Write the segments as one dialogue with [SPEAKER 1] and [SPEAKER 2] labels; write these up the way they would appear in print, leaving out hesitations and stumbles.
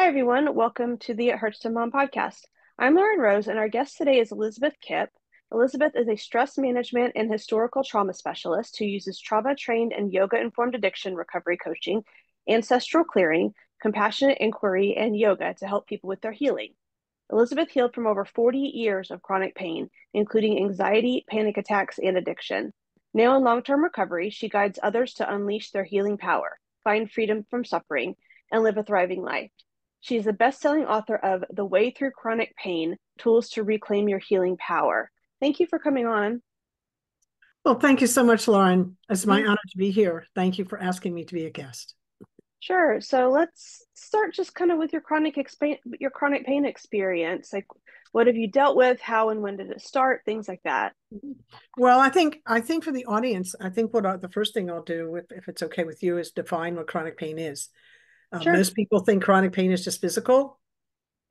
[SPEAKER 1] everyone. Welcome to the It Hurts to Mom podcast. I'm Lauren Rose, and our guest today is Elizabeth Kipp. Elizabeth is a stress management and historical trauma specialist who uses trauma-trained and yoga-informed addiction recovery coaching, ancestral clearing, compassionate inquiry, and yoga to help people with their healing. Elizabeth healed from over 40 years of chronic pain, including anxiety, panic attacks, and addiction. Now in long-term recovery, she guides others to unleash their healing power, find freedom from suffering, and live a thriving life. She is the best-selling author of The Way Through Chronic Pain, Tools to Reclaim Your Healing Power. Thank you for coming on.
[SPEAKER 2] Well, thank you so much, Lauren. It's my honor to be here. Thank you for asking me to be a guest.
[SPEAKER 1] Sure. So let's start just kind of with your chronic pain experience. Like, what have you dealt with? How and when did it start? Things like that.
[SPEAKER 2] Well, I think for the audience, I think the first thing I'll do, if it's okay with you, is define what chronic pain is.
[SPEAKER 1] Sure.
[SPEAKER 2] Most people think chronic pain is just physical,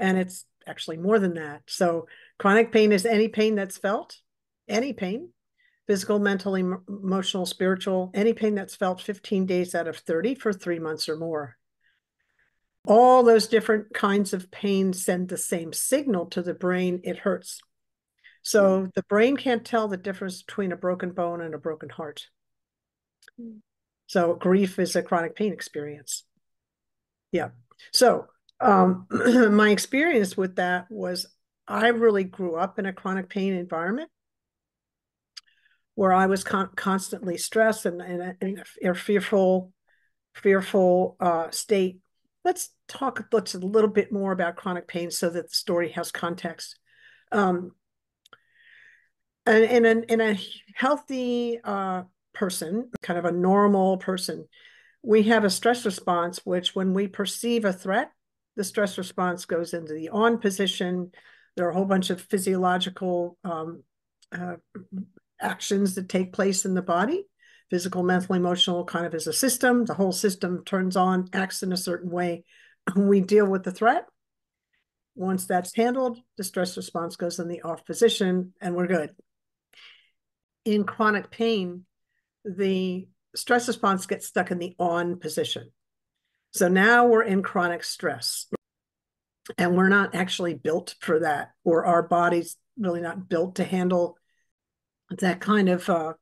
[SPEAKER 2] and it's actually more than that. So chronic pain is any pain that's felt, any pain, physical, mental, emotional, spiritual, any pain that's felt 15 days out of 30 for 3 months or more. All those different kinds of pain send the same signal to the brain: it hurts. So the brain can't tell the difference between a broken bone and a broken heart. So grief is a chronic pain experience. Yeah. So my experience with that was I really grew up in a chronic pain environment where I was constantly stressed and in a fearful state. Let's talk a little bit more about chronic pain so that the story has context. And in a healthy person, kind of a normal person, we have a stress response, which when we perceive a threat, the stress response goes into the on position. There are a whole bunch of physiological actions that take place in the body, physical, mental, emotional, kind of as a system. The whole system turns on, acts in a certain way. We deal with the threat. Once that's handled, the stress response goes in the off position, and we're good. In chronic pain, the stress response gets stuck in the on position. So now we're in chronic stress, and we're not actually built for that, or our body's really not built to handle that kind of that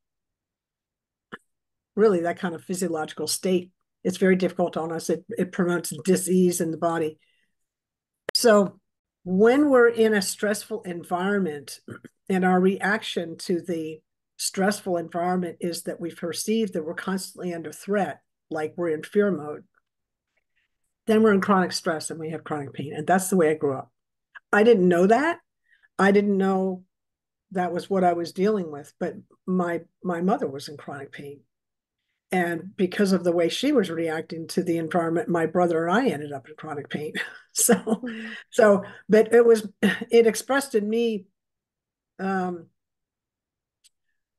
[SPEAKER 2] kind of physiological state. It's very difficult on us. It promotes disease in the body. So when we're in a stressful environment and our reaction to the stressful environment is that we perceive that we're constantly under threat, like we're in fear mode, then we're in chronic stress and we have chronic pain. And that's the way I grew up. I didn't know that. I didn't know that was what I was dealing with, but my mother was in chronic pain. And because of the way she was reacting to the environment, my brother and I ended up in chronic pain. But it expressed in me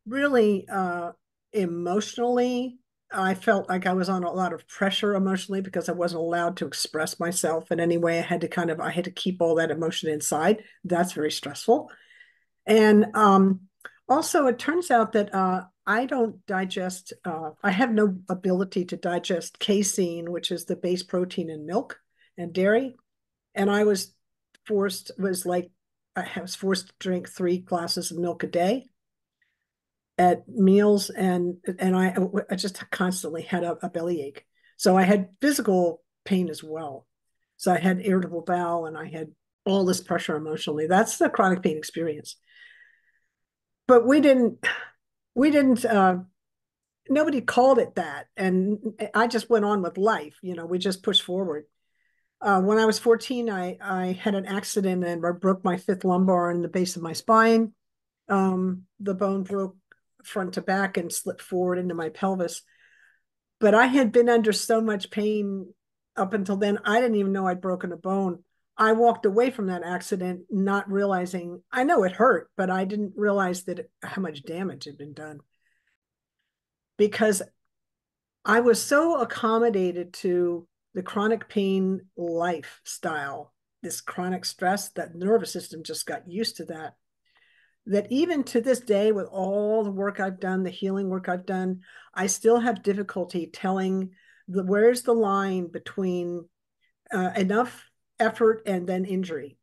[SPEAKER 2] really emotionally. I felt like I was on a lot of pressure emotionally because I wasn't allowed to express myself in any way. I had to keep all that emotion inside. That's very stressful. And also, it turns out that I don't digest, I have no ability to digest casein, which is the base protein in milk and dairy. And I was forced to drink 3 glasses of milk a day at meals. And I just constantly had a bellyache. So I had physical pain as well. So I had irritable bowel and I had all this pressure emotionally. That's the chronic pain experience. But nobody called it that. And I just went on with life. We just pushed forward. When I was 14, I had an accident and I broke my 5th lumbar in the base of my spine. The bone broke front to back and slipped forward into my pelvis. But I had been under so much pain up until then, I didn't even know I'd broken a bone. I walked away from that accident not realizing, I know it hurt, but I didn't realize how much damage had been done. Because I was so accommodated to the chronic pain lifestyle, this chronic stress, that nervous system just got used to that even to this day, with all the work I've done, the healing work I've done, I still have difficulty telling where's the line between enough effort and then injury.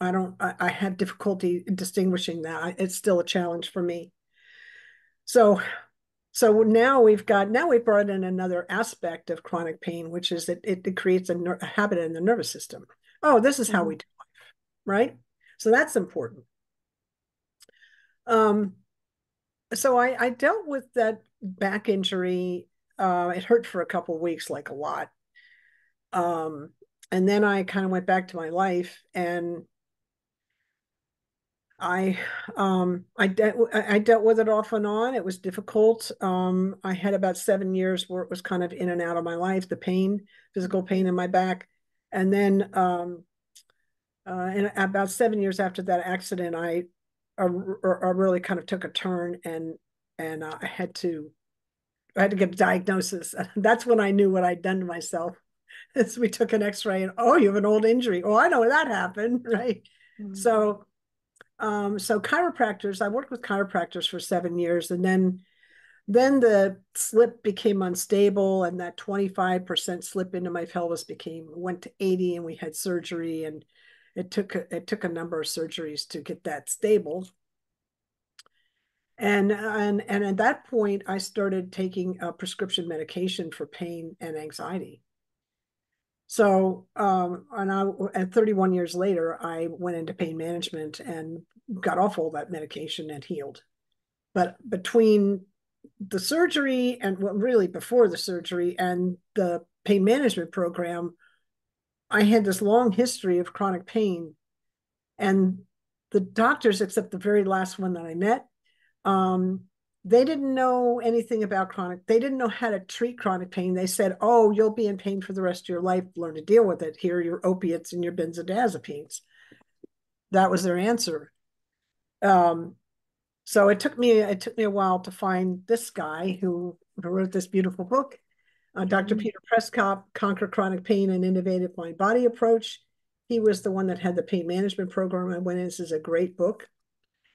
[SPEAKER 2] I have difficulty distinguishing that. It's still a challenge for me. So now we've brought in another aspect of chronic pain, which is that it creates a habit in the nervous system. Oh, this is how
[SPEAKER 1] Mm-hmm.
[SPEAKER 2] we do life, right? So that's important. Um, so I dealt with that back injury. It hurt for a couple of weeks, like a lot. Um, and then I kind of went back to my life, and I I dealt with it off and on. It was difficult. I had about 7 years where it was kind of in and out of my life, the pain, physical pain in my back. And then and about 7 years after that accident, I really kind of took a turn, and I had to get a diagnosis. That's when I knew what I'd done to myself. As we took an X-ray, and oh, you have an old injury. Oh, I know where that happened, right?
[SPEAKER 1] Mm-hmm.
[SPEAKER 2] So so chiropractors, I worked with chiropractors for 7 years, and then the slip became unstable, and that 25% slip into my pelvis went to 80, and we had surgery, and it took a number of surgeries to get that stable. And at that point, I started taking a prescription medication for pain and anxiety. So, and 31 years later, I went into pain management and got off all that medication and healed. But between the surgery and, well, really before the surgery and the pain management program, I had this long history of chronic pain. And the doctors, except the very last one that I met, um, they didn't know anything about chronic. They didn't know how to treat chronic pain. They said, "Oh, you'll be in pain for the rest of your life. Learn to deal with it. Here are your opiates and your benzodiazepines." That was their answer. Um, so it took me a while to find this guy who wrote this beautiful book, Dr.
[SPEAKER 1] Mm-hmm.
[SPEAKER 2] Peter Prescott, Conquer Chronic Pain: An Innovative Mind Body Approach. He was the one that had the pain management program. I went in. This is a great book.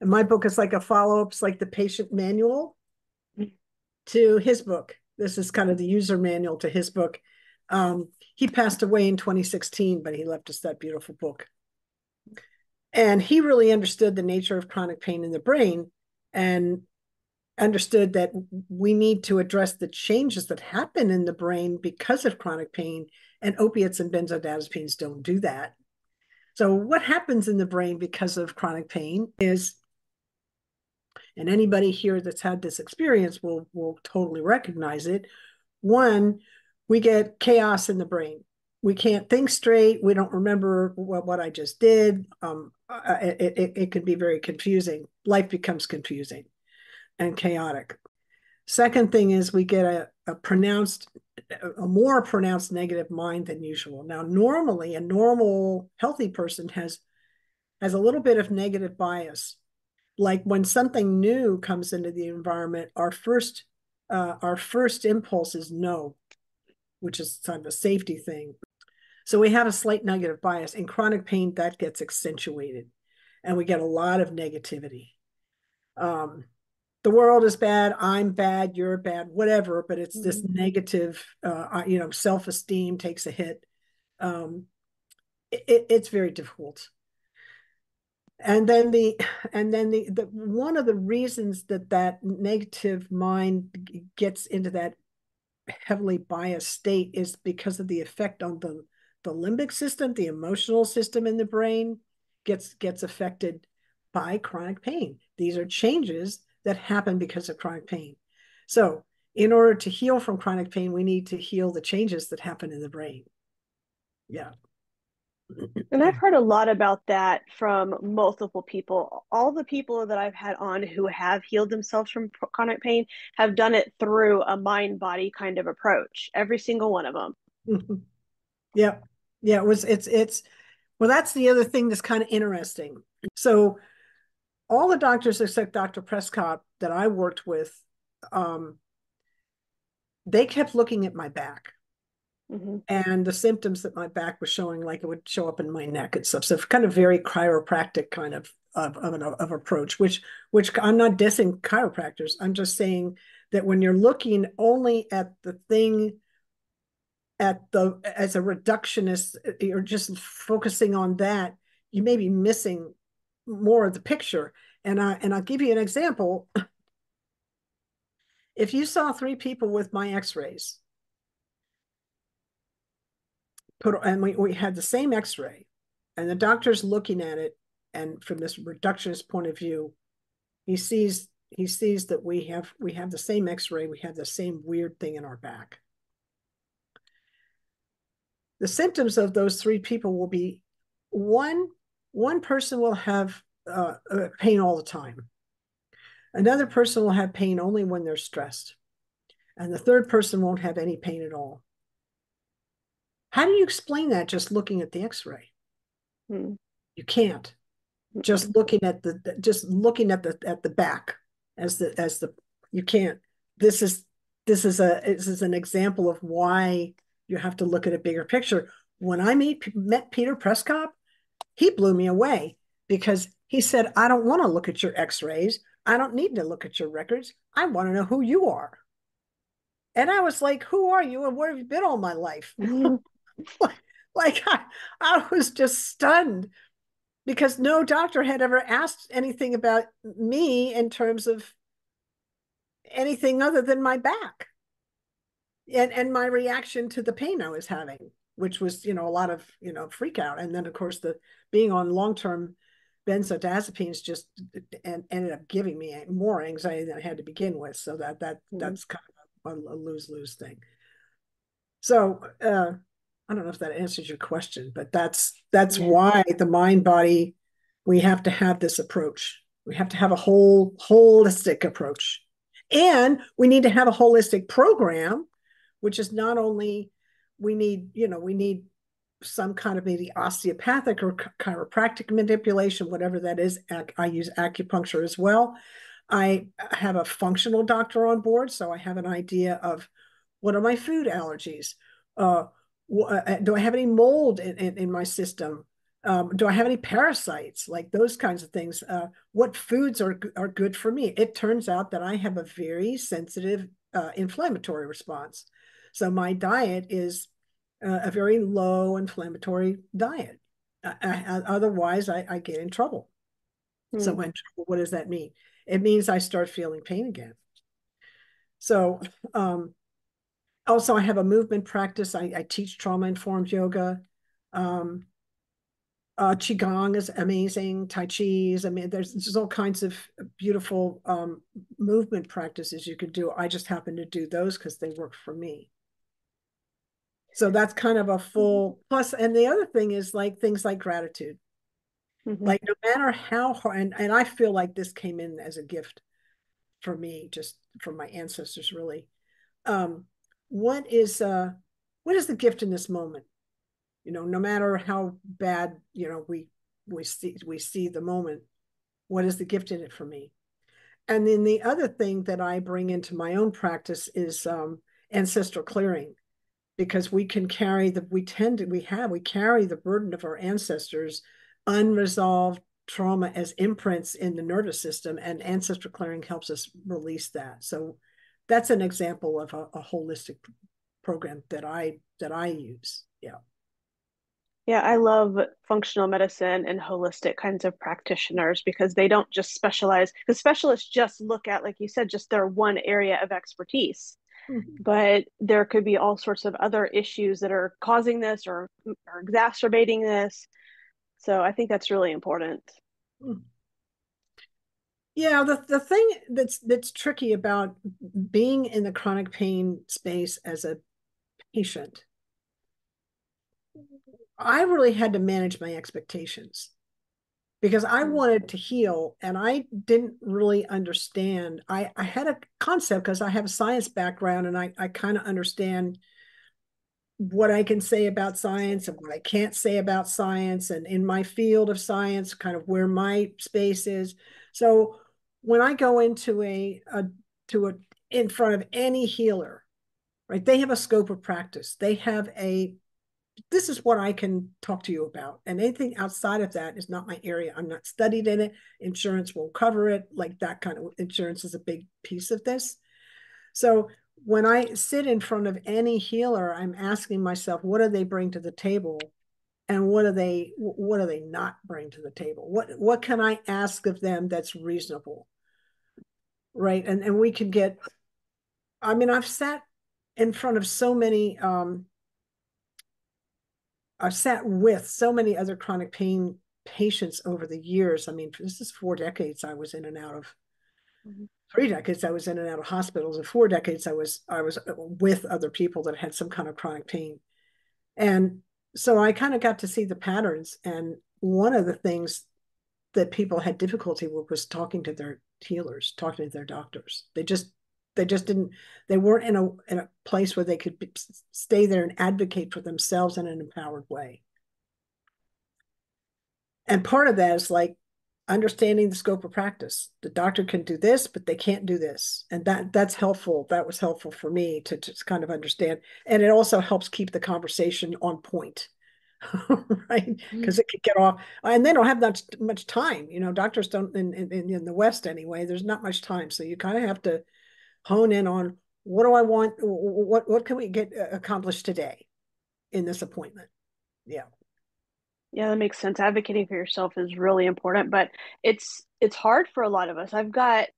[SPEAKER 2] And my book is like a follow-up. It's like the patient manual to his book. This is kind of the user manual to his book. He passed away in 2016, but he left us that beautiful book. And he really understood the nature of chronic pain in the brain, and understood that we need to address the changes that happen in the brain because of chronic pain, and opiates and benzodiazepines don't do that. So what happens in the brain because of chronic pain is, and anybody here that's had this experience will totally recognize it. One, we get chaos in the brain. We can't think straight. We don't remember what I just did. It can be very confusing. Life becomes confusing and chaotic. Second thing is we get a more pronounced negative mind than usual. Now, normally, a normal, healthy person has a little bit of negative bias. Like when something new comes into the environment, our first impulse is no, which is kind of a safety thing. So we have a slight negative bias. In chronic pain, that gets accentuated, and we get a lot of negativity. Um, the world is bad, I'm bad, you're bad, whatever, but it's this
[SPEAKER 1] Mm-hmm.
[SPEAKER 2] negative, self-esteem takes a hit. Um, it's very difficult. And then the one of the reasons that negative mind gets into that heavily biased state is because of the effect on the limbic system, the emotional system in the brain gets affected by chronic pain. These are changes that happen because of chronic pain. So in order to heal from chronic pain, we need to heal the changes that happen in the brain. Yeah.
[SPEAKER 1] And I've heard a lot about that from multiple people. All the people that I've had on who have healed themselves from chronic pain have done it through a mind body kind of approach, every single one of them.
[SPEAKER 2] Yeah. Yeah. It's well, that's the other thing that's kind of interesting. So all the doctors except Dr. Prescott that I worked with, um, they kept looking at my back
[SPEAKER 1] Mm-hmm.
[SPEAKER 2] and the symptoms that my back was showing, like it would show up in my neck and stuff. So kind of very chiropractic kind of approach, which I'm not dissing chiropractors. I'm just saying that when you're looking only at the thing as a reductionist, you're just focusing on that, you may be missing more of the picture. And I'll give you an example. If you saw three people with my x-rays, and we had the same x-ray, and the doctor's looking at it, and from this reductionist point of view, he sees that we have the same x-ray, we have the same weird thing in our back. The symptoms of those three people will be one person will have pain all the time. Another person will have pain only when they're stressed. And the third person won't have any pain at all. How do you explain that just looking at the x-ray?
[SPEAKER 1] Mm.
[SPEAKER 2] You can't. Just looking at the back as the you can't. This is an example of why you have to look at a bigger picture. When I met Peter Prescott, he blew me away because he said, I don't want to look at your x-rays. I don't need to look at your records. I want to know who you are. And I was like, who are you and where have you been all my life? Like I was just stunned because no doctor had ever asked anything about me in terms of anything other than my back and my reaction to the pain I was having, which was, a lot of, freak out. And then of course the being on long-term benzodiazepines just ended up giving me more anxiety than I had to begin with. So that's kind of a lose-lose thing. So I don't know if that answers your question, but that's
[SPEAKER 1] Yeah.
[SPEAKER 2] why the mind body, we have to have this approach. We have to have a holistic approach. And we need to have a holistic program, which is not only we need some kind of maybe osteopathic or chiropractic manipulation, whatever that is. I use acupuncture as well. I have a functional doctor on board, so I have an idea of what are my food allergies. Do I have any mold in my system? Do I have any parasites? Like those kinds of things. What foods are good for me? It turns out that I have a very sensitive inflammatory response. So my diet is a very low inflammatory diet. Otherwise, I get in trouble. So
[SPEAKER 1] Mm.
[SPEAKER 2] what does that mean? It means I start feeling pain again. So also, I have a movement practice. I teach trauma-informed yoga. Um, Qigong is amazing. Tai Chi is, there's all kinds of beautiful movement practices you could do. I just happen to do those because they work for me. So that's kind of a full plus. And the other thing is like things like gratitude.
[SPEAKER 1] Mm-hmm.
[SPEAKER 2] Like no matter how hard, and I feel like this came in as a gift for me, just from my ancestors, really. Um, what is the gift in this moment? No matter how bad, we see the moment, what is the gift in it for me? And then the other thing that I bring into my own practice is ancestral clearing, because we can carry we carry the burden of our ancestors, unresolved trauma as imprints in the nervous system, and ancestral clearing helps us release that. So that's an example of a holistic program that I use. Yeah.
[SPEAKER 1] Yeah, I love functional medicine and holistic kinds of practitioners because they don't just specialize, because specialists just look at, like you said, just their one area of expertise.
[SPEAKER 2] Mm-hmm.
[SPEAKER 1] But there could be all sorts of other issues that are causing this or exacerbating this. So I think that's really important.
[SPEAKER 2] Yeah, the thing that's tricky about being in the chronic pain space as a patient, I really had to manage my expectations because I
[SPEAKER 1] Mm.
[SPEAKER 2] wanted to heal and I didn't really understand. I had a concept because I have a science background and I kind of understand what I can say about science and what I can't say about science, and in my field of science, kind of where my space is. So when I go into in front of any healer, right, they have a scope of practice. They have this is what I can talk to you about. And anything outside of that is not my area. I'm not studied in it. Insurance won't cover it. Like that kind of insurance is a big piece of this. So when I sit in front of any healer, I'm asking myself, what do they bring to the table? And what do they not bring to the table? What can I ask of them that's reasonable? Right. And we can get, I mean, I've sat in front of so many, I've sat with so many other chronic pain patients over the years. I mean, this is 4 decades I was in and out of 3 decades I was in and out of hospitals, and 4 decades I was with other people that had some kind of chronic pain. And so I kind of got to see the patterns. And one of the things that people had difficulty with was talking to their healers, talking to their doctors. They just didn't, they weren't in a place where they could stay there and advocate for themselves in an empowered way. And part of that is like understanding the scope of practice. The doctor can do this, but they can't do this. And that's helpful. That was helpful for me to just kind of understand. And it also helps keep the conversation on point. Right?
[SPEAKER 1] Mhm.
[SPEAKER 2] Because it could get off, and they don't have that much time. Doctors don't in the West anyway. There's not much time, so you kind of have to hone in on what do I want, what can we get accomplished today in this appointment. Yeah.
[SPEAKER 1] Yeah, that makes sense. Advocating for yourself is really important, but it's hard for a lot of us. I've got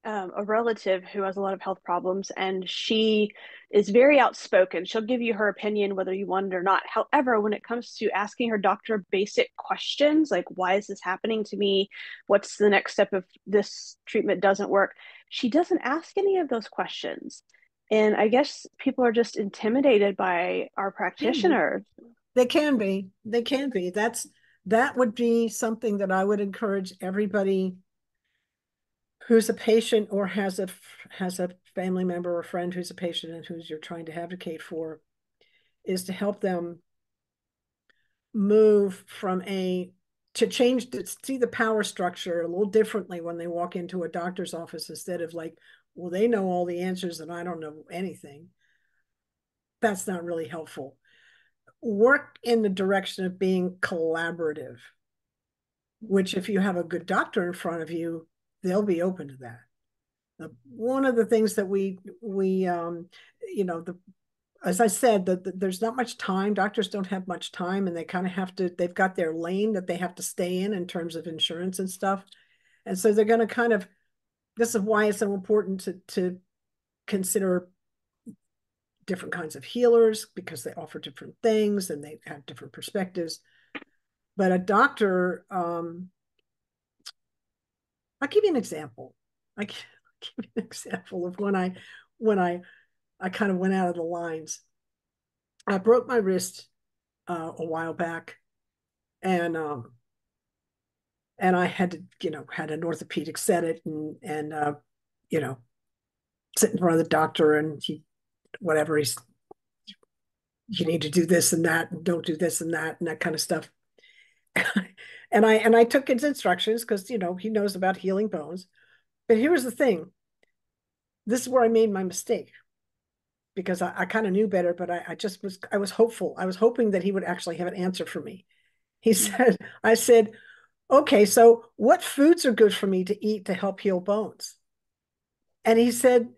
[SPEAKER 1] a relative who has a lot of health problems, and she is very outspoken. She'll give you her opinion whether you want it or not. However, when it comes to asking her doctor basic questions like why is this happening to me? What's the next step if this treatment doesn't work? She doesn't ask any of those questions. And I guess people are just intimidated by our
[SPEAKER 2] Can be.
[SPEAKER 1] practitioners.
[SPEAKER 2] They can be. That would be something that I would encourage everybody who's a patient or has a family member or friend who's a patient and who's you're trying to advocate for, is to help them move from a to change to see the power structure a little differently when they walk into a doctor's office, instead of like, well, they know all the answers and I don't know anything. That's not really helpful. Work in the direction of being collaborative, which if you have a good doctor in front of you, they'll be open to that. One of the things that we the as I said, there's not much time. Doctors don't have much time, and they kind of have to. They've got their lane that they have to stay in terms of insurance and stuff, and so they're going to kind of. This is why it's so important to consider different kinds of healers, because they offer different things and they have different perspectives. But a doctor, I'll give you an example. I give you an example of when I kind of went out of the lines. I broke my wrist a while back, and I had to, had an orthopedic set it, and you know, sit in front of the doctor, and he's, you need to do this and that, and don't do this and that kind of stuff. And I took his instructions because he knows about healing bones. But here's the thing: this is where I made my mistake, because I kind of knew better, but I was hopeful. I was hoping that he would actually have an answer for me. I said, okay, so what foods are good for me to eat to help heal bones? And he said,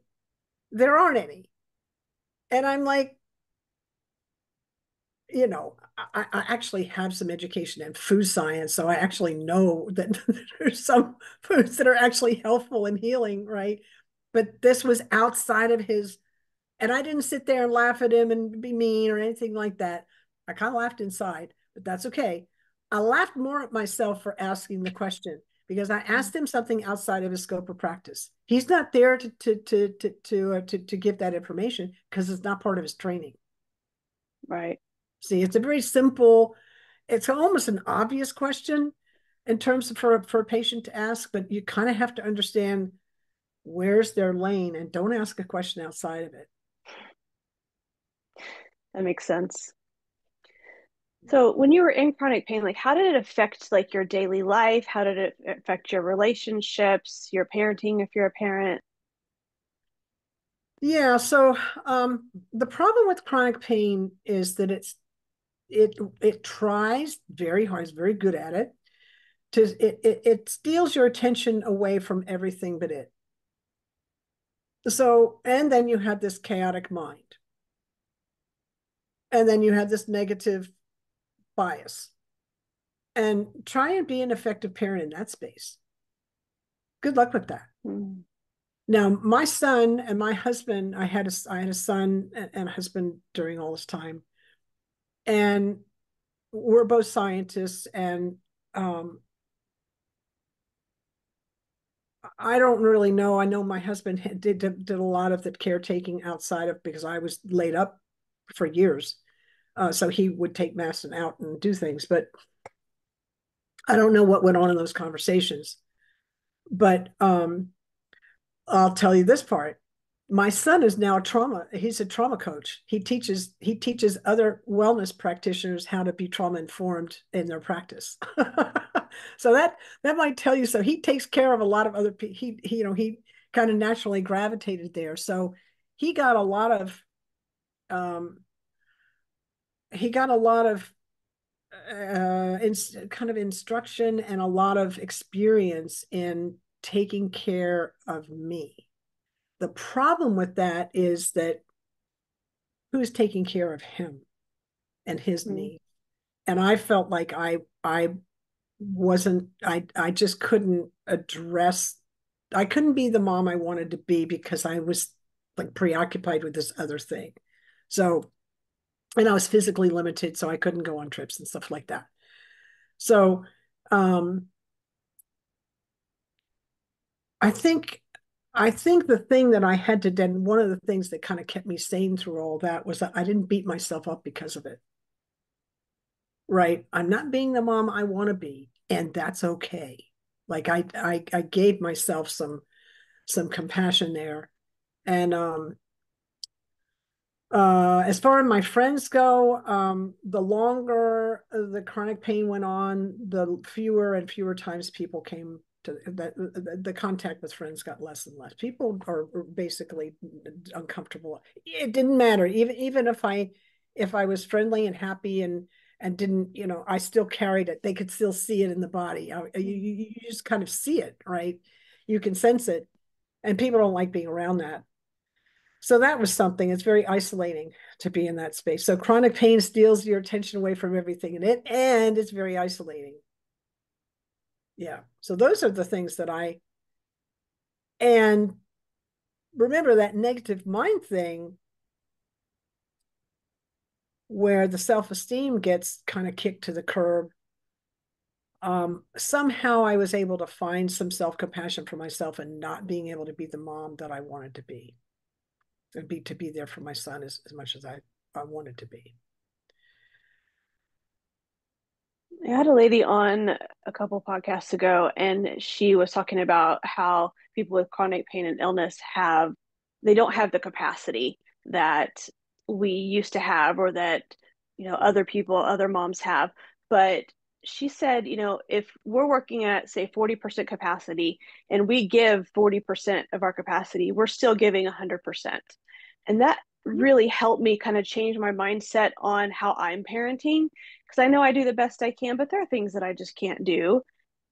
[SPEAKER 2] there aren't any. And I'm like, I actually have some education in food science, so I actually know that there's some foods that are actually helpful in healing, right? But this was outside of his, and I didn't sit there and laugh at him and be mean or anything like that. I kind of laughed inside, but that's okay. I laughed more at myself for asking the question, because I asked him something outside of his scope of practice. He's not there to give that information because it's not part of his training.
[SPEAKER 1] Right.
[SPEAKER 2] See, it's a very simple, it's almost an obvious question in terms of for a patient to ask, but you kind of have to understand where's their lane and don't ask a question outside of it.
[SPEAKER 1] That makes sense. So when you were in chronic pain, like how did it affect like your daily life? How did it affect your relationships, your parenting if you're a parent?
[SPEAKER 2] Yeah, so the problem with chronic pain is that it tries very hard, it's very good at it. It steals your attention away from everything but it. So, and then you have this chaotic mind, and then you have this negative bias, and try and be an effective parent in that space. Good luck with that.
[SPEAKER 1] Mm.
[SPEAKER 2] Now, my son and my husband, I had a son and a husband during all this time, and we're both scientists, and um, I don't really know. I know my husband did a lot of the caretaking outside of, because I was laid up for years. So he would take Maston out and do things, but I don't know what went on in those conversations. But I'll tell you this part. My son is now he's a trauma coach. He teaches other wellness practitioners how to be trauma informed in their practice. So that might tell you. So he takes care of a lot of other people. He kind of naturally gravitated there. So he got a lot of um he got a lot of kind of instruction and a lot of experience in taking care of me. The problem with that is that who's taking care of him and his
[SPEAKER 1] Mm.
[SPEAKER 2] needs? And I felt like I wasn't I just couldn't address. I couldn't be the mom I wanted to be because I was like preoccupied with this other thing. So, and I was physically limited, so I couldn't go on trips and stuff like that. So, um, I think I think the thing that I had to then one of the things that kind of kept me sane through all that was that I didn't beat myself up because of it. Right? I'm not being the mom I want to be, and that's okay. Like I gave myself some compassion there. And as far as my friends go, the longer the chronic pain went on, the fewer and fewer times people came to the contact with friends got less and less. People are basically uncomfortable. It didn't matter, even if I was friendly and happy and didn't, I still carried it. They could still see it in the body. You just kind of see it, right? You can sense it, and people don't like being around that. So that was something. It's very isolating to be in that space. So chronic pain steals your attention away from everything in it, and it's very isolating. Yeah. So those are the things that and remember that negative mind thing where the self-esteem gets kind of kicked to the curb. Somehow I was able to find some self-compassion for myself and not being able to be the mom that I wanted to be and to be there for my son as much as I wanted to be.
[SPEAKER 1] I had a lady on a couple podcasts ago, and she was talking about how people with chronic pain and illness they don't have the capacity that we used to have, or that, other people, other moms have. But she said, if we're working at, say, 40% capacity and we give 40% of our capacity, we're still giving 100%. And that really helped me kind of change my mindset on how I'm parenting, because I know I do the best I can, but there are things that I just can't do,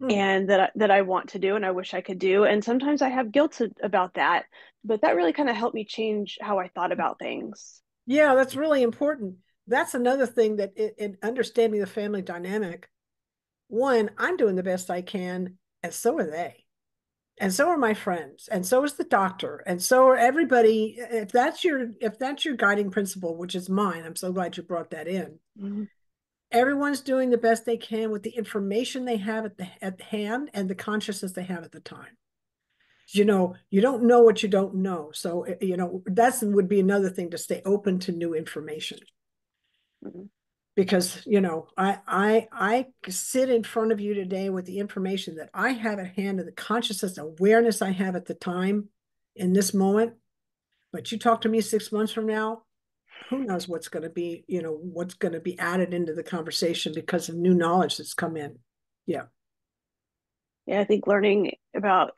[SPEAKER 2] Hmm.
[SPEAKER 1] and that I want to do and I wish I could do. And sometimes I have guilt about that, but that really kind of helped me change how I thought about things.
[SPEAKER 2] Yeah, that's really important. That's another thing that in understanding the family dynamic, one, I'm doing the best I can, and so are they. And so are my friends, and so is the doctor, and so are everybody. If that's your guiding principle, which is mine, I'm so glad you brought that in.
[SPEAKER 1] Mhm.
[SPEAKER 2] Everyone's doing the best they can with the information they have at hand and the consciousness they have at the time. You don't know what you don't know. So, that would be another thing, to stay open to new information.
[SPEAKER 1] Mhm.
[SPEAKER 2] Because, I sit in front of you today with the information that I have at hand and the consciousness awareness I have at the time in this moment. But you talk to me 6 months from now, who knows what's going to be added into the conversation because of new knowledge that's come in. Yeah.
[SPEAKER 1] Yeah, I think learning about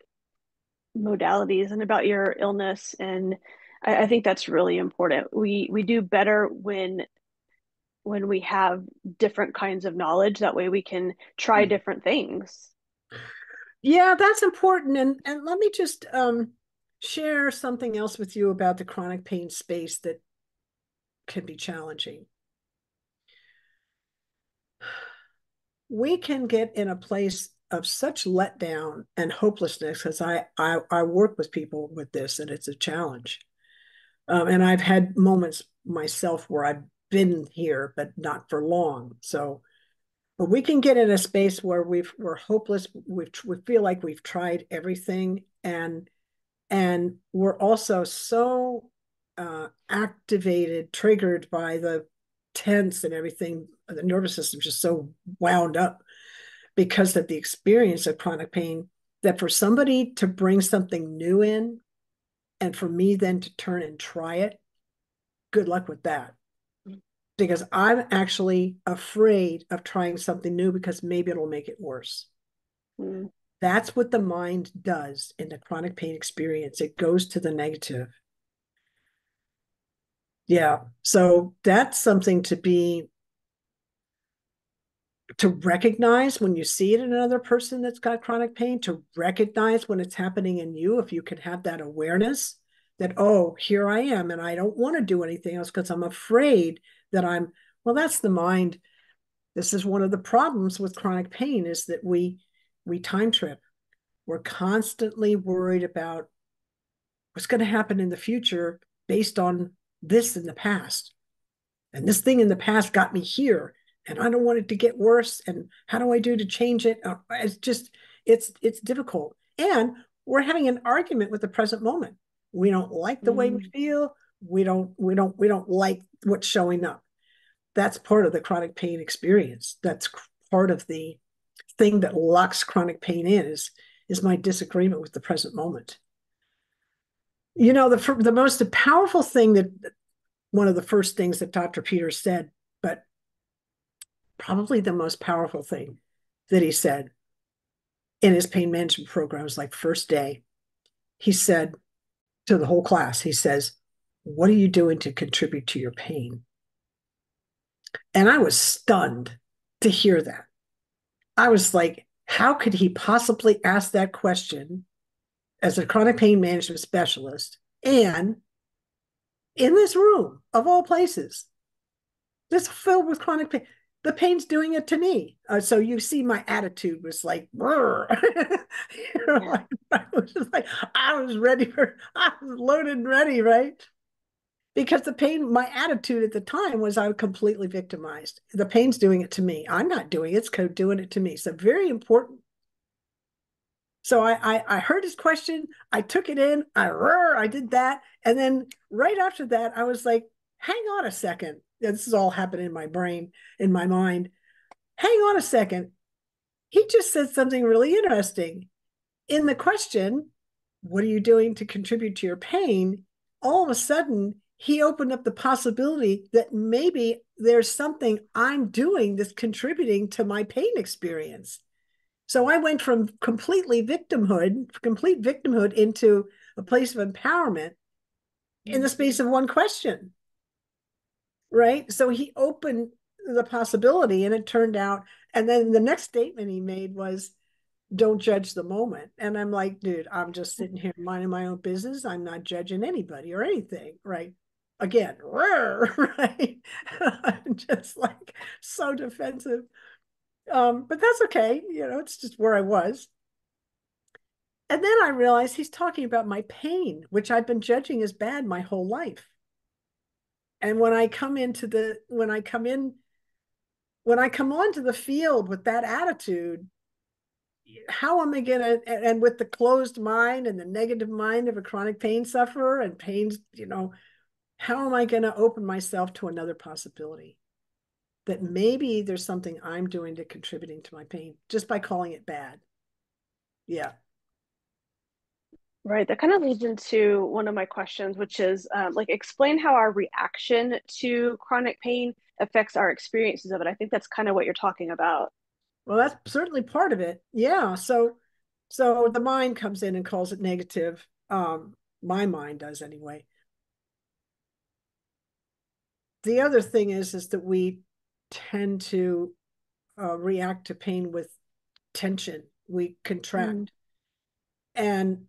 [SPEAKER 1] modalities and about your illness, and I think that's really important. We do better when we have different kinds of knowledge. That way we can try different things.
[SPEAKER 2] Yeah, that's important. And let me just share something else with you about the chronic pain space that can be challenging. We can get in a place of such letdown and hopelessness because I work with people with this and it's a challenge. And I've had moments myself where I've been here, but not for long. So, but we can get in a space where we're hopeless. We feel like we've tried everything, and we're also so activated, triggered by the tense and everything. The nervous system just so wound up because of the experience of chronic pain that for somebody to bring something new in and for me then to turn and try it, good luck with that. Because I'm actually afraid of trying something new because maybe it'll make it worse.
[SPEAKER 1] Mm.
[SPEAKER 2] That's what the mind does in the chronic pain experience. It goes to the negative. Yeah. So that's something to recognize when you see it in another person that's got chronic pain, to recognize when it's happening in you, if you can have that awareness that, oh, here I am, and I don't want to do anything else because I'm afraid that well, that's the mind. This is one of the problems with chronic pain is that we time trip. We're constantly worried about what's going to happen in the future based on this in the past. And this thing in the past got me here, and I don't want it to get worse. And how do I do to change it? It's just it's difficult. And we're having an argument with the present moment. We don't like the way we
[SPEAKER 1] Mm.
[SPEAKER 2] feel. We don't like what's showing up. That's part of the chronic pain experience. That's part of the thing that locks chronic pain in is my disagreement with the present moment. The most powerful thing that one of the first things that Dr. Peters said, but probably the most powerful thing that he said in his pain management programs, like first day, he said to the whole class, he says, "What are you doing to contribute to your pain?" And I was stunned to hear that. I was like, how could he possibly ask that question as a chronic pain management specialist and in this room of all places that's filled with chronic pain? The pain's doing it to me. So you see, my attitude was like,
[SPEAKER 1] Yeah.
[SPEAKER 2] like I was just like, I was loaded and ready, right? Because the pain, my attitude at the time was I was completely victimized. The pain's doing it to me. I'm not doing it, it's doing it to me. So very important. So I heard his question. I took it in. I did that. And then right after that, I was like, hang on a second. This is all happening in my brain, in my mind. Hang on a second. He just said something really interesting. In the question, what are you doing to contribute to your pain? All of a sudden, he opened up the possibility that maybe there's something I'm doing that's contributing to my pain experience. So I went from complete victimhood into a place of empowerment in the space of one question, right? So he opened the possibility and it turned out, and then the next statement he made was, don't judge the moment. And I'm like, dude, I'm just sitting here minding my own business. I'm not judging anybody or anything, right? Again, right? I'm just like so defensive. But that's okay. It's just where I was. And then I realized he's talking about my pain, which I've been judging as bad my whole life. And when I come onto the field with that attitude, how am I gonna, and with the closed mind and the negative mind of a chronic pain sufferer and pains, how am I gonna open myself to another possibility that maybe there's something I'm doing to contributing to my pain just by calling it bad? Yeah.
[SPEAKER 1] Right. That kind of leads into one of my questions, which is like explain how our reaction to chronic pain affects our experiences of it. I think that's kind of what you're talking about.
[SPEAKER 2] Well, that's certainly part of it. Yeah. So the mind comes in and calls it negative. My mind does anyway. The other thing is that we tend to react to pain with tension. We
[SPEAKER 1] Mm.
[SPEAKER 2] contract, and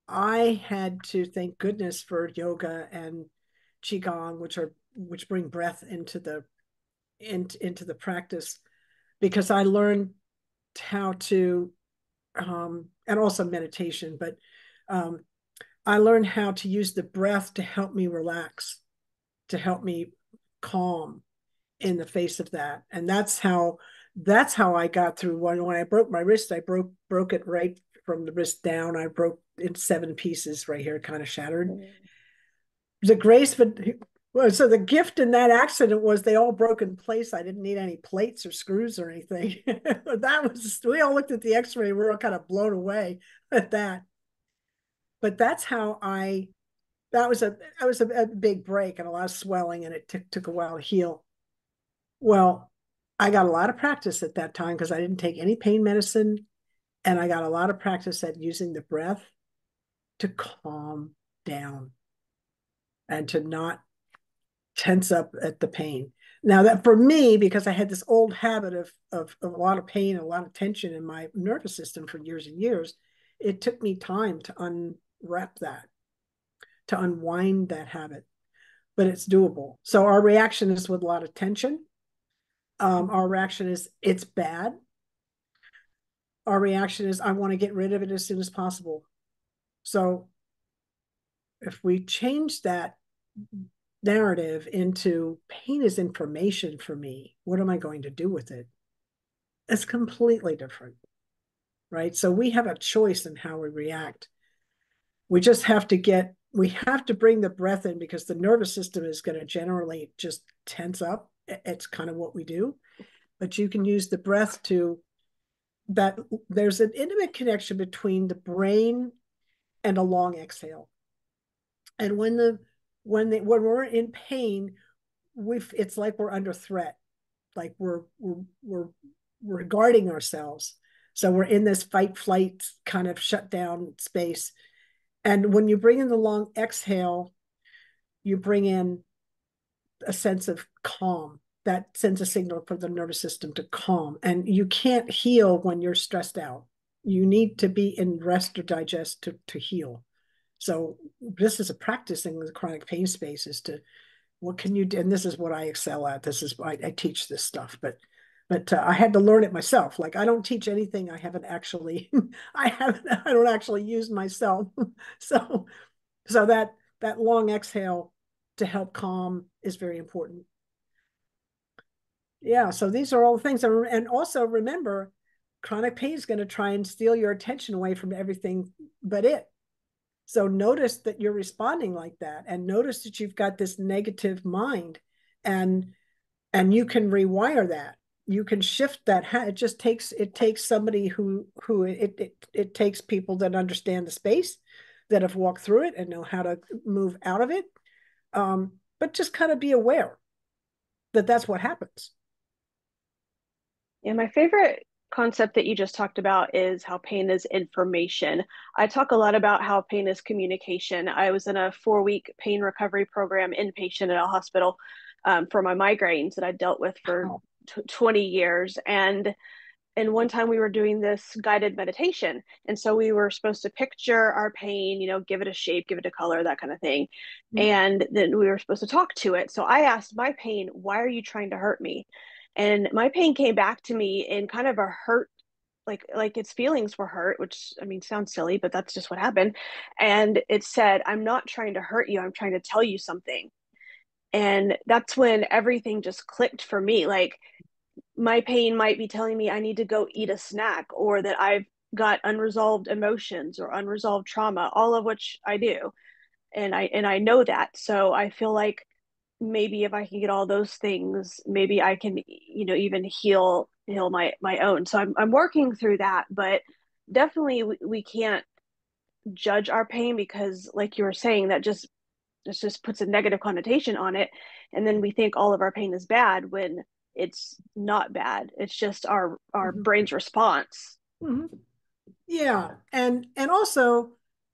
[SPEAKER 2] I had to thank goodness for yoga and qigong, which bring breath into the practice, because I learned how to and also meditation, but um, I learned how to use the breath to help me relax, to help me calm in the face of that. And that's how I got through when I broke my wrist. I broke it right from the wrist down. I broke in 7 pieces right here, kind of shattered. The grace, but well, so the gift in that accident was they all broke in place. I didn't need any plates or screws or anything. That was, we all looked at the x-ray. We were all kind of blown away at that. But that's how I, that was a big break and a lot of swelling, and it took a while to heal. Well, I got a lot of practice at that time because I didn't take any pain medicine. And I got a lot of practice at using the breath to calm down and to not tense up at the pain. Now, that for me, because I had this old habit of a lot of pain, a lot of tension in my nervous system for years and years, it took me time to unwrap that, to unwind that habit, but it's doable. So our reaction is with a lot of tension. Our reaction is it's bad. Our reaction is I want to get rid of it as soon as possible. So if we change that narrative into pain is information for me, what am I going to do with it? It's completely different, right? So we have a choice in how we react. We just have to we have to bring the breath in, because the nervous system is going to generally just tense up. It's kind of what we do. But you can use the breath to that. There's an intimate connection between the brain and a long exhale. And when we're in pain, it's like we're under threat, like we're guarding ourselves. So we're in this fight flight kind of shutdown space. And when you bring in the long exhale, you bring in a sense of calm that sends a signal for the nervous system to calm. And you can't heal when you're stressed out. You need to be in rest or digest to heal. So this is a practice in the chronic pain space, is to, what can you do? And this is what I excel at. This is, I teach this stuff, but I had to learn it myself. Like, I don't teach anything I haven't actually, I don't actually use myself. So, so that long exhale to help calm is very important. Yeah. So these are all the things. And also remember, chronic pain is going to try and steal your attention away from everything but it. So notice that you're responding like that, and notice that you've got this negative mind, and you can rewire that. You can shift that. It takes somebody it takes people that understand the space, that have walked through it and know how to move out of it. But just kind of be aware that that's what happens.
[SPEAKER 1] And my favorite concept that you just talked about is how pain is information. I talk a lot about how pain is communication. I was in a 4-week pain recovery program inpatient at a hospital for my migraines that I dealt with for
[SPEAKER 2] Wow.
[SPEAKER 1] 20 years. And one time we were doing this guided meditation. And so we were supposed to picture our pain, give it a shape, give it a color, that kind of thing. And then we were supposed to talk to it. So I asked my pain, why are you trying to hurt me? And my pain came back to me in kind of a hurt, like its feelings were hurt, which I mean sounds silly, but that's just what happened. And it said, I'm not trying to hurt you, I'm trying to tell you something. And that's when everything just clicked for me. Like, my pain might be telling me I need to go eat a snack, or that I've got unresolved emotions or unresolved trauma, all of which I do. And I know that. So I feel like maybe if I can get all those things, maybe I can, even heal my own. So I'm working through that, but definitely we can't judge our pain, because like you were saying, that just puts a negative connotation on it, and then we think all of our pain is bad when it's not bad. It's just our
[SPEAKER 2] Mm-hmm.
[SPEAKER 1] brain's response.
[SPEAKER 2] Mm-hmm. Yeah. And also,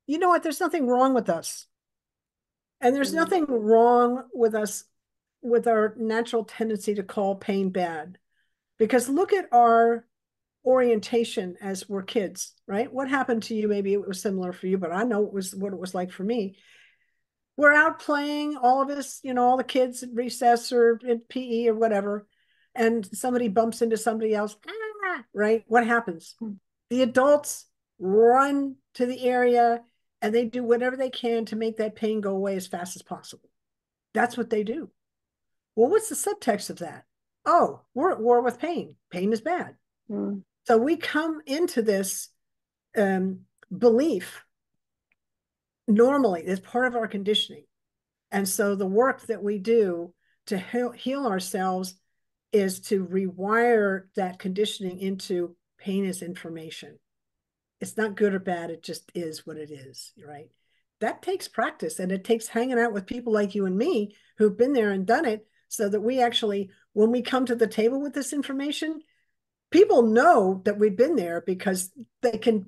[SPEAKER 2] you know what? There's nothing wrong with us. And there's
[SPEAKER 1] Mm.
[SPEAKER 2] nothing wrong with us, with our natural tendency to call pain bad. Because look at orientation as we're kids, right? What happened to you? Maybe it was similar for you, but I know it was what it was like for me. We're out playing, all of us, all the kids at recess or at PE or whatever, and somebody bumps into somebody else, right? What happens? The adults run to the area and they do whatever they can to make that pain go away as fast as possible. That's what they do. Well, what's the subtext of that? Oh, we're at war with pain. Pain is bad.
[SPEAKER 1] Mm.
[SPEAKER 2] So we come into this um, belief normally as part of our conditioning. And so the work that we do to heal ourselves is to rewire that conditioning into pain is information. It's not good or bad. It just is what it is, right? That takes practice, and it takes hanging out with people like you and me who've been there and done it, so that we actually, when we come to the table with this information, people know that we've been there because they can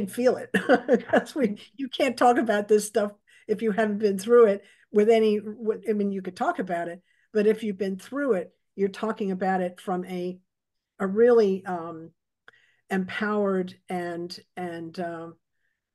[SPEAKER 2] feel it. Because you can't talk about this stuff if you haven't been through it with any. I mean, you could talk about it, but if you've been through it, you're talking about it from a really empowered and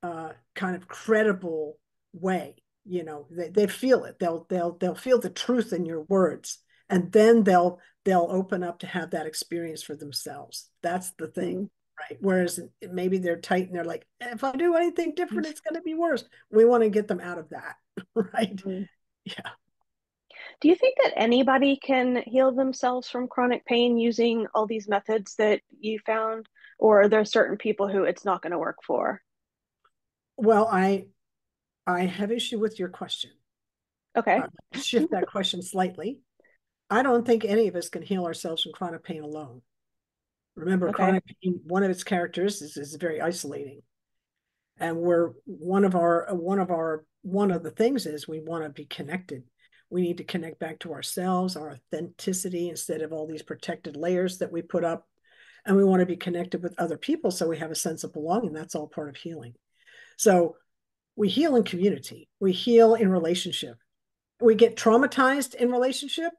[SPEAKER 2] kind of credible way. They feel it. They'll feel the truth in your words, and then they'll open up to have that experience for themselves. That's the thing,
[SPEAKER 1] Mm.
[SPEAKER 2] right? Whereas maybe they're tight and they're like, if I do anything different, it's going to be worse. We want to get them out of that, right?
[SPEAKER 1] Mm.
[SPEAKER 2] Yeah.
[SPEAKER 1] Do you think that anybody can heal themselves from chronic pain using all these methods that you found, or are there certain people who it's not going to work for?
[SPEAKER 2] Well, I have issue with your question.
[SPEAKER 1] Okay.
[SPEAKER 2] Shift that question slightly. I don't think any of us can heal ourselves from chronic pain alone. Remember,
[SPEAKER 1] Okay.
[SPEAKER 2] chronic pain, one of its characteristics is very isolating. And we're one of the things is we want to be connected. We need to connect back to ourselves, our authenticity, instead of all these protected layers that we put up. And we want to be connected with other people so we have a sense of belonging. That's all part of healing. So we heal in community, we heal in relationship. We get traumatized in relationship,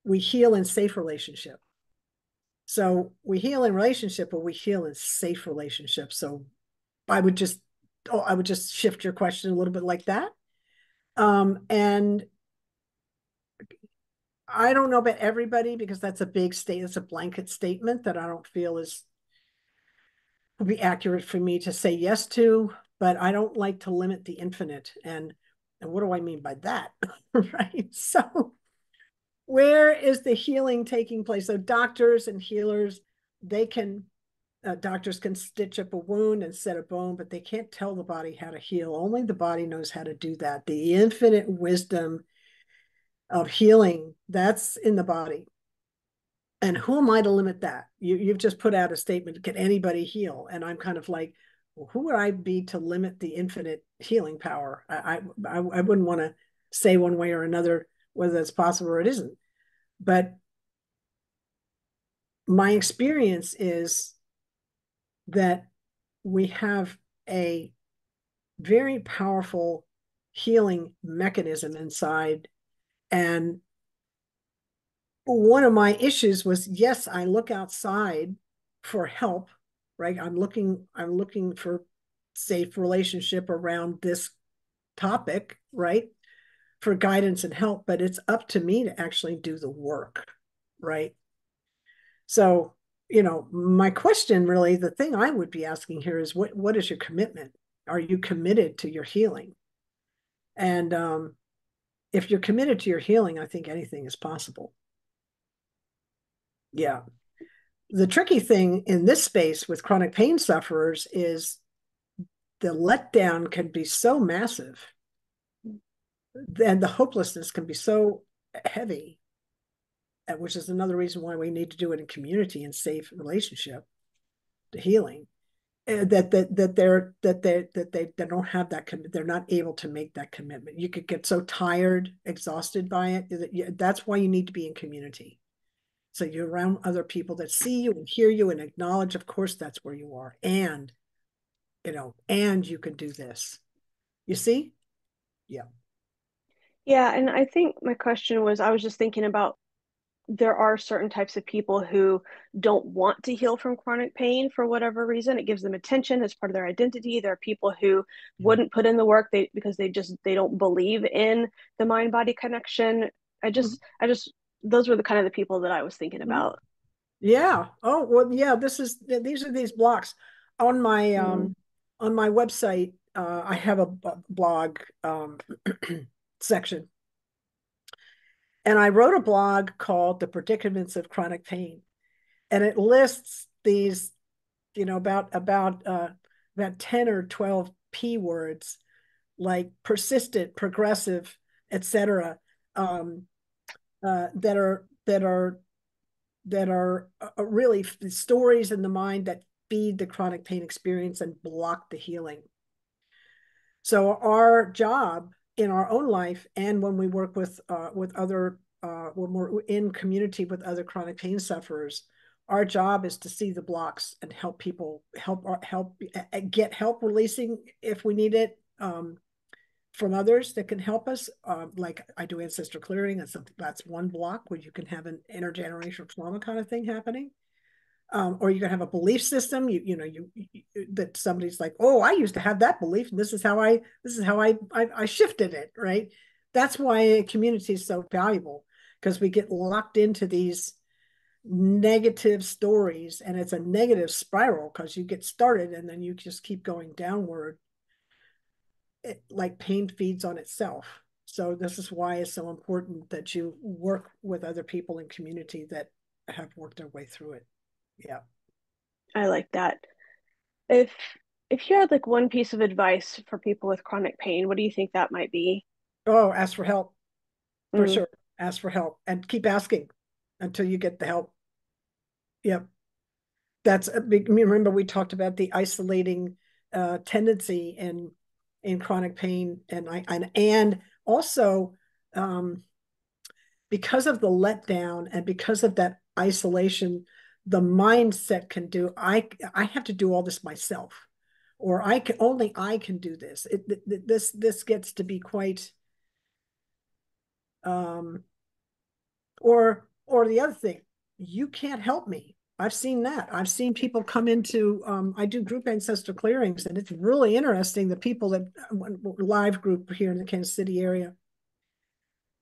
[SPEAKER 2] we heal in safe relationship. So we heal in relationship, but we heal in safe relationships. So I would just I would just shift your question a little bit like that. And I don't know about everybody because that's a big state, it's a blanket statement that I don't feel is would be accurate for me to say yes to, but I don't like to limit the infinite. And what do I mean by that? Right. So where is the healing taking place? So doctors and healers, they can doctors can stitch up a wound and set a bone, but they can't tell the body how to heal. Only the body knows how to do that. The infinite wisdom of healing, that's in the body. And who am I to limit that? You've just put out a statement, can anybody heal? And I'm kind of like, well, who would I be to limit the infinite healing power? I wouldn't want to say one way or another whether it's possible or it isn't. But my experience is that we have a very powerful healing mechanism inside. And one of my issues was, yes, I look outside for help, right? I'm looking for safe relationship around this topic, right? For guidance and help, but it's up to me to actually do the work, right? So, my question really, the thing I would be asking here is what is your commitment? Are you committed to your healing? And if you're committed to your healing, I think anything is possible. Yeah. The tricky thing in this space with chronic pain sufferers is the letdown can be so massive and the hopelessness can be so heavy, which is another reason why we need to do it in community and safe relationship to healing. That they don't have that they're not able to make that commitment. You could get so tired, exhausted by it. That's why you need to be in community. So you're around other people that see you and hear you and acknowledge, of course, that's where you are. And you can do this. You see? Yeah.
[SPEAKER 1] Yeah, and I think my question was, I was just thinking about there are certain types of people who don't want to heal from chronic pain for whatever reason. It gives them attention as part of their identity. There are people who
[SPEAKER 2] Yeah.
[SPEAKER 1] wouldn't put in the work because they don't believe in the mind body connection. I just those were the kind of the people that I was thinking
[SPEAKER 2] Mhm.
[SPEAKER 1] about.
[SPEAKER 2] Yeah. Oh, well, yeah, these are these blocks
[SPEAKER 1] Mm.
[SPEAKER 2] on my website. I have a blog section, and I wrote a blog called The Predicaments of Chronic Pain, and it lists these, about 10 or 12 P words like persistent, progressive, etc. Um, that are really stories in the mind that feed the chronic pain experience and block the healing. So our job in our own life, and when we work with other, when we're in community with other chronic pain sufferers, our job is to see the blocks and help people get help releasing if we need it, from others that can help us. Like I do ancestor clearing. That's one block where you can have an intergenerational trauma kind of thing happening. Or you can have a belief system. That somebody's like, oh, I used to have that belief, and this is how I shifted it. Right. That's why a community is so valuable, because we get locked into these negative stories, and it's a negative spiral because you get started and then you just keep going downward. Like pain feeds on itself. So this is why it's so important that you work with other people in community that have worked their way through it. Yeah.
[SPEAKER 1] I like that. If if you had like one piece of advice for people with chronic pain, what do you think that might be?
[SPEAKER 2] Oh, ask for help for
[SPEAKER 1] Mm.
[SPEAKER 2] sure. Ask for help and keep asking until you get the help. Yep. That's a big. Remember, we talked about the isolating tendency in chronic pain, and also, um, because of the letdown and because of that isolation, the mindset can do, I have to do all this myself, or I can do this. This gets to be quite, um or the other thing, you can't help me. I've seen that. I've seen people come into, I do group ancestor clearings, and it's really interesting. The people that live group here in the Kansas City area,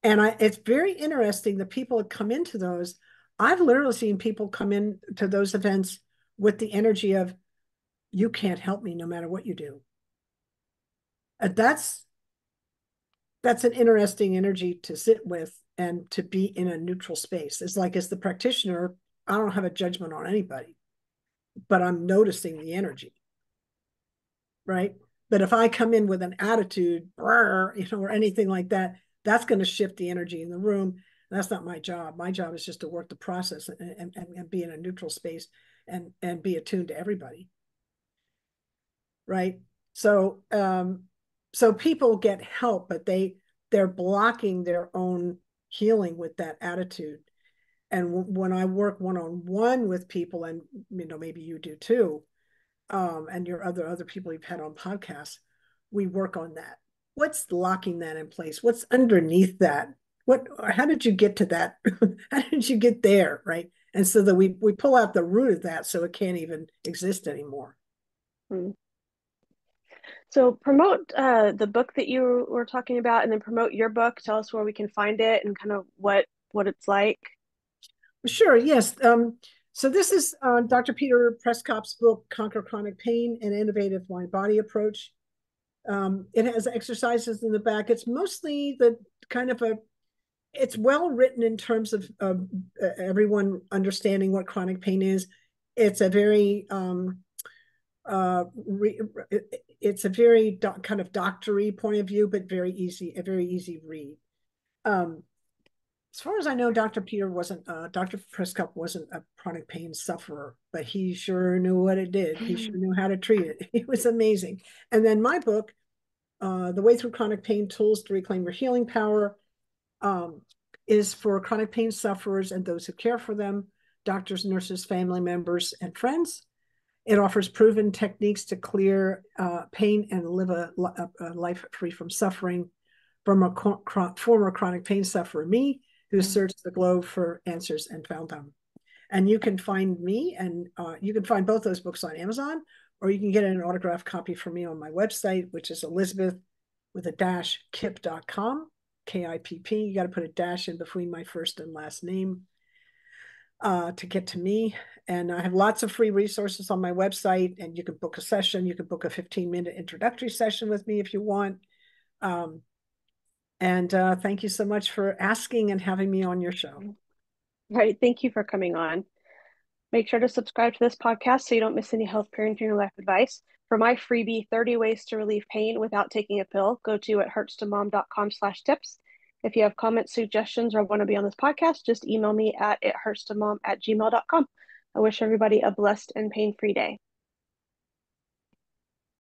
[SPEAKER 2] and it's very interesting. The people that come into those, I've literally seen people come in to those events with the energy of, you can't help me no matter what you do. And that's an interesting energy to sit with and to be in a neutral space. It's like, as the practitioner, I don't have a judgment on anybody, but I'm noticing the energy, right? But if I come in with an attitude, or anything like that, that's going to shift the energy in the room. That's not my job. My job is just to work the process and be in a neutral space and be attuned to everybody, right? So so people get help, but they're blocking their own healing with that attitude. And when I work one-on-one with people, and maybe you do too, and your other people you've had on podcasts, we work on that. What's locking that in place? What's underneath that? How did you get to that? How did you get there? Right. And so that we pull out the root of that so it can't even exist anymore.
[SPEAKER 1] Mm. So promote the book that you were talking about, and then promote your book. Tell us where we can find it and kind of what it's like.
[SPEAKER 2] Sure, yes. So this is Dr. Peter Prescott's book, Conquer Chronic Pain: An Innovative Mind-Body Approach. It has exercises in the back. It's mostly the kind of it's well written in terms of everyone understanding what chronic pain is. It's a very, it's a very kind of doctory point of view, but a very easy read. Um, as far as I know, Dr. Prescott wasn't a chronic pain sufferer, but he sure knew what it did. He sure knew how to treat it. It was amazing. And then my book, The Way Through Chronic Pain: Tools to Reclaim Your Healing Power, um, is for chronic pain sufferers and those who care for them, doctors, nurses, family members, and friends. It offers proven techniques to clear pain and live a life free from suffering. From a former chronic pain sufferer, me, who searched the globe for answers and found them. And you can find me, and you can find both those books on Amazon, or you can get an autographed copy from me on my website, which is Elizabeth with a dash kipp.com, Kipp. You got to put a dash in between my first and last name to get to me. And I have lots of free resources on my website, and you can book a session. You can book a 15-minute introductory session with me if you want. And thank you so much for asking and having me on your show.
[SPEAKER 1] All right. Thank you for coming on. Make sure to subscribe to this podcast so you don't miss any health, parenting, or life advice. For my freebie, 30 ways to relieve pain without taking a pill, go to ithurtstomom.com/tips. If you have comments, suggestions, or want to be on this podcast, just email me at ithurtstomom@gmail.com. I wish everybody a blessed and pain-free day.